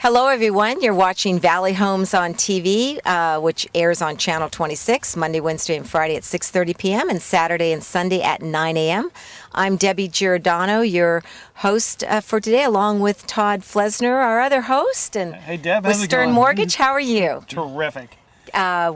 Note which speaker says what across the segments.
Speaker 1: Hello, everyone. You're watching Valley Homes on TV, which airs on Channel 26, Monday, Wednesday, and Friday at 6:30 p.m., and Saturday and Sunday at 9 a.m. I'm Debbie Giordano, your host for today, along with Todd Flesner, our other host, and
Speaker 2: hey, Deb,
Speaker 1: with
Speaker 2: how's it
Speaker 1: Stern
Speaker 2: going?
Speaker 1: Mortgage. How are you?
Speaker 2: Terrific.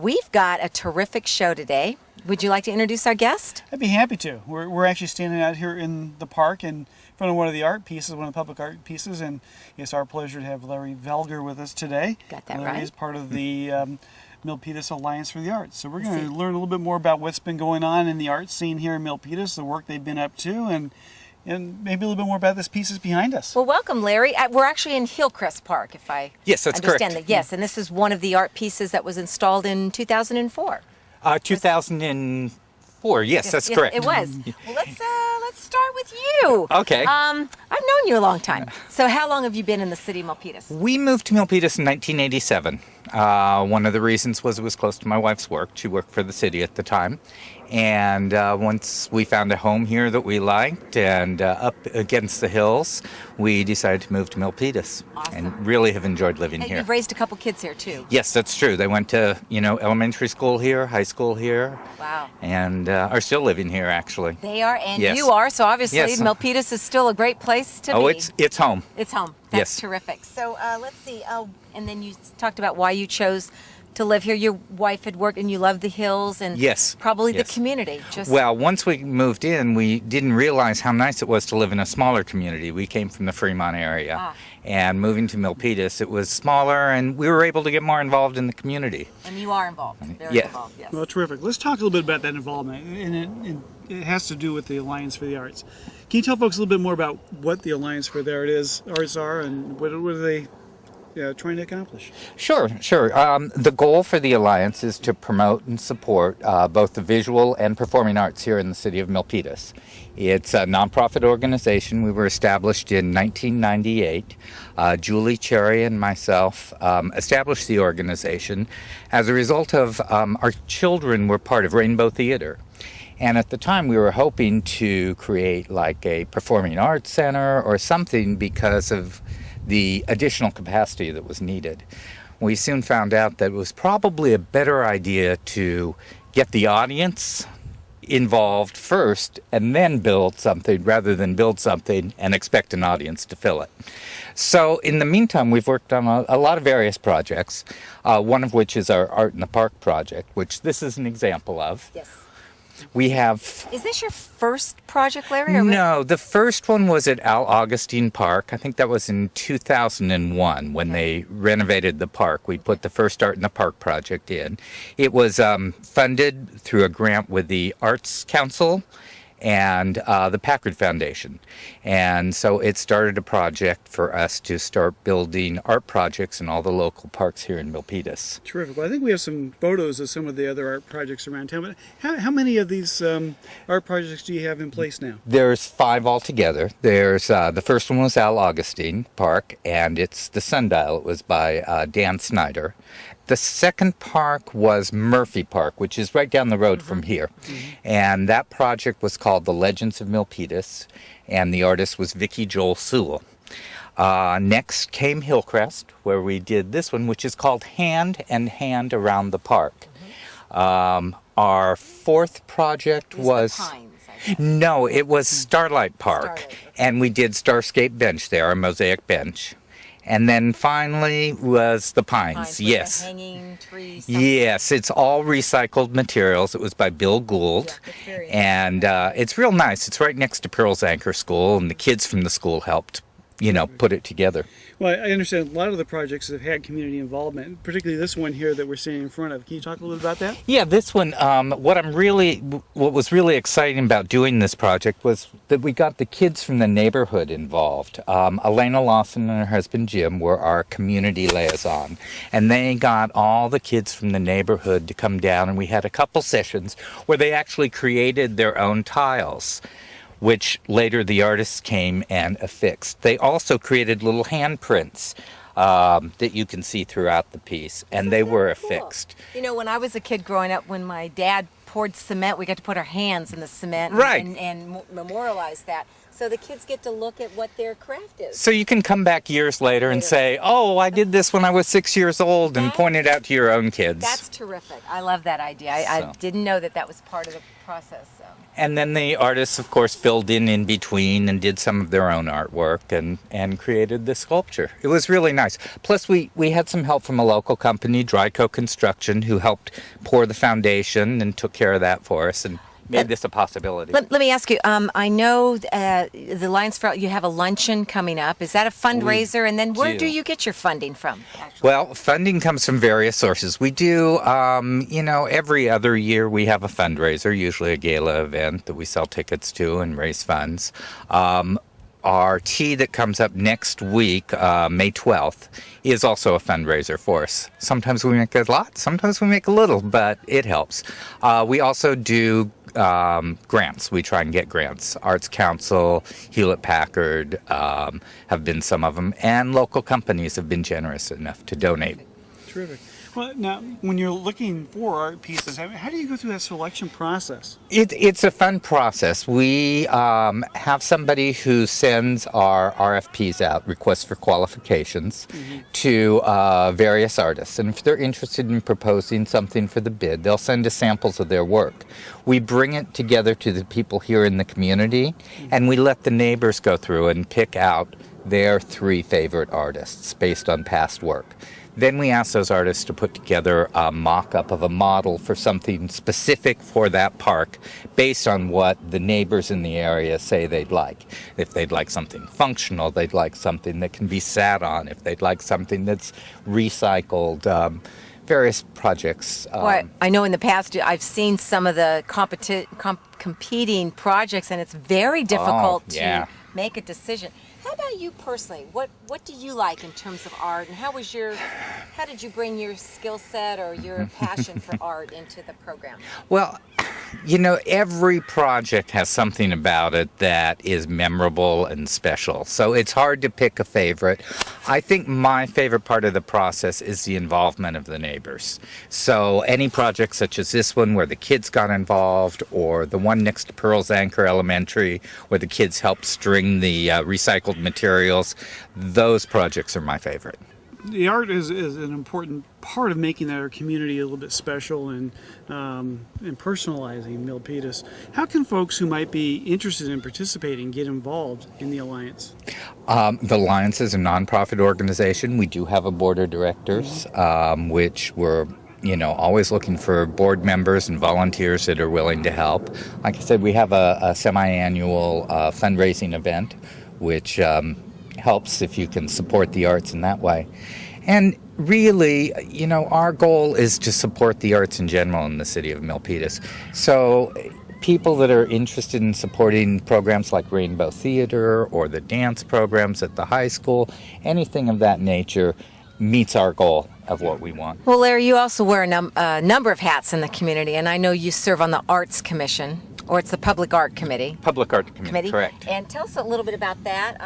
Speaker 1: We've got a terrific show today. Would you like to introduce our guest?
Speaker 2: I'd be happy to. We're actually standing out here in the park in front of one of the art pieces, one of the public art pieces, and it's our pleasure to have Larry Voellger with us today.
Speaker 1: Got that
Speaker 2: Larry
Speaker 1: right.
Speaker 2: is part of the Milpitas Alliance for the Arts. So we're going to learn a little bit more about what's been going on in the art scene here in Milpitas, the work they've been up to, and maybe a little bit more about this pieces behind us.
Speaker 1: Well, welcome, Larry. We're actually in Hillcrest Park, if I
Speaker 3: Yes, that's
Speaker 1: understand
Speaker 3: correct.
Speaker 1: that. Yes, and this is one of the art pieces that was installed in 2004.
Speaker 3: 2004, yes, that's correct.
Speaker 1: It was. Well, let's start with you.
Speaker 3: Okay.
Speaker 1: I've known you a long time. So how long have you been in the city of Milpitas?
Speaker 3: We moved to Milpitas in 1987. One of the reasons was it was close to my wife's work. She worked for the city at the time. And once we found a home here that we liked and up against the hills, we decided to move to Milpitas.
Speaker 1: Awesome.
Speaker 3: And really have enjoyed living
Speaker 1: And
Speaker 3: here.
Speaker 1: you've raised a couple kids here, too.
Speaker 3: Yes, that's true. They went to, elementary school here, high school here.
Speaker 1: Wow.
Speaker 3: And are still living here, actually.
Speaker 1: They are, and
Speaker 3: Yes.
Speaker 1: you are. So obviously,
Speaker 3: Yes.
Speaker 1: Milpitas is still a great place to be.
Speaker 3: Oh, it's home.
Speaker 1: It's home. That's
Speaker 3: Yes.
Speaker 1: terrific. So let's see. Oh, and then you talked about why you chose to live here. Your wife had worked, and you love the hills, and
Speaker 3: Yes.
Speaker 1: probably
Speaker 3: Yes.
Speaker 1: the community.
Speaker 3: Well, once we moved in, we didn't realize how nice it was to live in a smaller community. We came from the Fremont area. And moving to Milpitas, it was smaller, and we were able to get more involved in the community.
Speaker 1: And you are involved. Very
Speaker 3: Yeah.
Speaker 1: involved, yes.
Speaker 2: Well, terrific. Let's talk a little bit about that involvement, and it has to do with the Alliance for the Arts. Can you tell folks a little bit more about what the Alliance for the Arts are, and what are they trying to accomplish?
Speaker 3: Sure. The goal for the Alliance is to promote and support both the visual and performing arts here in the city of Milpitas. It's a nonprofit organization. We were established in 1998. Julie Cherry and myself established the organization as a result of our children were part of Rainbow Theater. And at the time, we were hoping to create like a performing arts center or something because of the additional capacity that was needed. We soon found out that it was probably a better idea to get the audience involved first and then build something rather than build something and expect an audience to fill it. So in the meantime, we've worked on a lot of various projects, one of which is our Art in the Park project, which this is an example of.
Speaker 1: Yes.
Speaker 3: We have...
Speaker 1: Is this your first project, Larry? Or
Speaker 3: No, the first one was at Al Augustine Park. I think that was in 2001 when they renovated the park. We put the first Art in the Park project in. It was funded through a grant with the Arts Council and the Packard Foundation. And so it started a project for us to start building art projects in all the local parks here in Milpitas.
Speaker 2: Terrific. Well, I think we have some photos of some of the other art projects around town. But how many of these art projects do you have in place now?
Speaker 3: There's 5 altogether. There's the first one was Al Augustine Park, and it's the Sundial. It was by Dan Snyder. The second park was Murphy Park, which is right down the road from here. And that project was called The Legends of Milpitas, and the artist was Vicki Joel Sewell. Next came Hillcrest, where we did this one, which is called Hand and Hand Around the Park. Our fourth project was...
Speaker 1: The Pines, I think.
Speaker 3: No, it was Starlight Park.
Speaker 1: Starlight, okay.
Speaker 3: And we did Starscape Bench there, a mosaic bench. And then finally was the Pines.
Speaker 1: With
Speaker 3: Yes.
Speaker 1: the hanging trees.
Speaker 3: Yes, it's all recycled materials. It was by Bill Gould.
Speaker 1: Yeah, it's very
Speaker 3: and it's real nice. It's right next to Pearl's Anchor School, and the kids from the school helped, put it together.
Speaker 2: Well, I understand a lot of the projects have had community involvement, particularly this one here that we're standing in front of. Can you talk a little about that?
Speaker 3: Yeah, this one, what was really exciting about doing this project was that we got the kids from the neighborhood involved. Elena Lawson and her husband Jim were our community liaison, and they got all the kids from the neighborhood to come down, and we had a couple sessions where they actually created their own tiles, which later the artists came and affixed. They also created little handprints that you can see throughout the piece, and they were affixed.
Speaker 1: When I was a kid growing up, when my dad poured cement, we got to put our hands in the cement
Speaker 3: Right.
Speaker 1: and memorialize that. So the kids get to look at what their craft is.
Speaker 3: So you can come back years later and say, oh, I did this when I was 6 years old, and point it out to your own kids.
Speaker 1: That's terrific. I love that idea. I didn't know that was part of the process. So.
Speaker 3: And then the artists, of course, filled in between and did some of their own artwork and created the sculpture. It was really nice. Plus, we had some help from a local company, Dryco Construction, who helped pour the foundation and took care of that for us and made this a possibility.
Speaker 1: Let me ask you, I know the Lions for you have a luncheon coming up. Is that a fundraiser? And then where do you get your funding from? Actually?
Speaker 3: Well, funding comes from various sources. We do, every other year we have a fundraiser, usually a gala event that we sell tickets to and raise funds. Our tea that comes up next week, May 12th, is also a fundraiser for us. Sometimes we make a lot, sometimes we make a little, but it helps. We also do grants. We try and get grants. Arts Council, Hewlett-Packard have been some of them, and local companies have been generous enough to donate.
Speaker 2: Terrific. Well, now, when you're looking for art pieces, how do you go through that selection process?
Speaker 3: It's a fun process. We have somebody who sends our RFPs out, requests for qualifications, to various artists. And if they're interested in proposing something for the bid, they'll send us samples of their work. We bring it together to the people here in the community, and we let the neighbors go through and pick out their 3 favorite artists based on past work. Then we ask those artists to put together a mock-up of a model for something specific for that park based on what the neighbors in the area say they'd like. If they'd like something functional, they'd like something that can be sat on. If they'd like something that's recycled, various projects.
Speaker 1: Well, I know in the past I've seen some of the competing projects, and it's very difficult to make a decision. How about you personally? What do you like in terms of art, and how did you bring your skill set or your passion for art into the program?
Speaker 3: Well, every project has something about it that is memorable and special. So it's hard to pick a favorite. I think my favorite part of the process is the involvement of the neighbors. So any project such as this one where the kids got involved, or the one next to Pearl's Anchor Elementary where the kids helped string the recycled materials, those projects are my favorite.
Speaker 2: The art is an important part of making our community a little bit special and personalizing Milpitas. How can folks who might be interested in participating get involved in the Alliance?
Speaker 3: The Alliance is a nonprofit organization. We do have a board of directors, which we're always looking for board members and volunteers that are willing to help. Like I said, we have a semi-annual fundraising event, which helps if you can support the arts in that way. And really, our goal is to support the arts in general in the city of Milpitas. So people that are interested in supporting programs like Rainbow Theater or the dance programs at the high school, anything of that nature meets our goal of what we want.
Speaker 1: Well, Larry, you also wear a number of hats in the community, and I know you serve on the Arts Commission, or it's the Public Art Committee.
Speaker 3: Public Art Committee, correct.
Speaker 1: And tell us a little bit about that.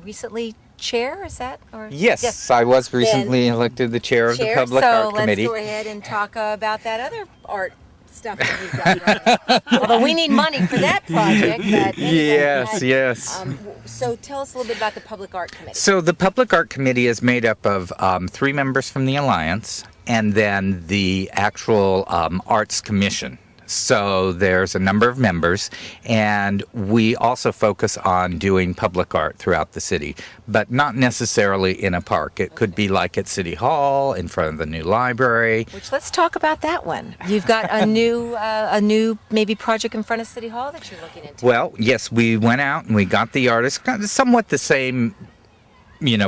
Speaker 1: Recently chair, is that? Or
Speaker 3: yes, I was recently elected the chair of the Public Art Committee.
Speaker 1: So let's go ahead and talk about that other art stuff that you've got running. Although we need money for that project. But anyway,
Speaker 3: yes.
Speaker 1: So tell us a little bit about the Public Art Committee.
Speaker 3: So the Public Art Committee is made up of 3 members from the Alliance and then the actual Arts Commission. So there's a number of members, and we also focus on doing public art throughout the city, but not necessarily in a park. It could be like at City Hall, in front of the new library.
Speaker 1: Which, let's talk about that one. You've got a new maybe project in front of City Hall that you're looking into.
Speaker 3: Well, yes, we went out and we got the artists, somewhat the same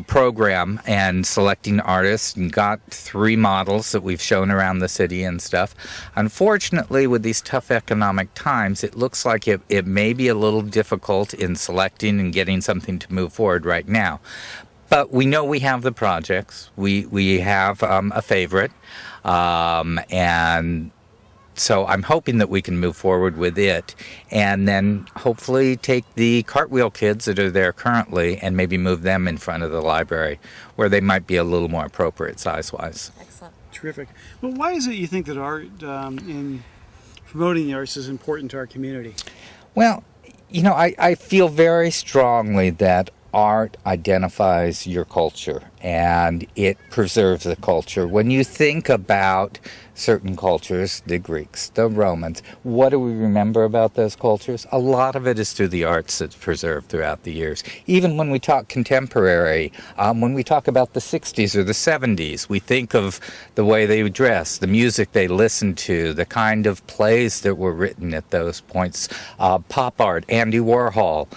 Speaker 3: program, and selecting artists, and got 3 models that we've shown around the city and stuff. Unfortunately, with these tough economic times, it looks like it may be a little difficult in selecting and getting something to move forward right now. But we know we have the projects. We have a favorite, and so I'm hoping that we can move forward with it, and then hopefully take the Cartwheel kids that are there currently and maybe move them in front of the library where they might be a little more appropriate size-wise.
Speaker 1: Excellent.
Speaker 2: Terrific. Well, why is it you think that art in promoting the arts is important to our community?
Speaker 3: Well, I feel very strongly that art identifies your culture and it preserves the culture. When you think about certain cultures, the Greeks, the Romans, what do we remember about those cultures? A lot of it is through the arts that's preserved throughout the years. Even when we talk contemporary, when we talk about the 60s or the 70s, we think of the way they dress, the music they listened to, the kind of plays that were written at those points, pop art, Andy Warhol.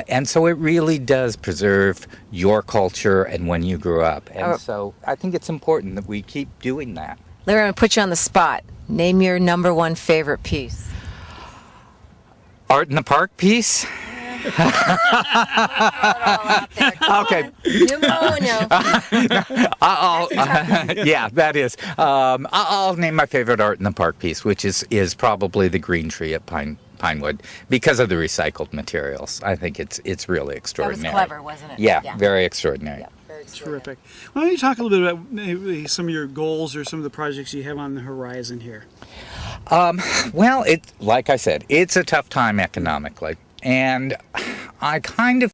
Speaker 3: And so it really does preserve your culture and when you grew up. And so I think it's important that we keep doing that.
Speaker 1: Larry, I'm going to put you on the spot. Name your number one favorite piece.
Speaker 3: Art in the Park piece? Okay.
Speaker 1: Pneumonia.
Speaker 3: Yeah, that is. I'll name my favorite Art in the Park piece, which is probably the green tree at Pinewood, because of the recycled materials. I think it's really
Speaker 1: That was
Speaker 3: extraordinary.
Speaker 1: clever, wasn't it?
Speaker 3: Yeah, very extraordinary.
Speaker 1: Yeah, very extraordinary.
Speaker 2: Terrific. Why don't you talk a little bit about maybe some of your goals or some of the projects you have on the horizon here?
Speaker 3: Well, like I said, it's a tough time economically. And I kind of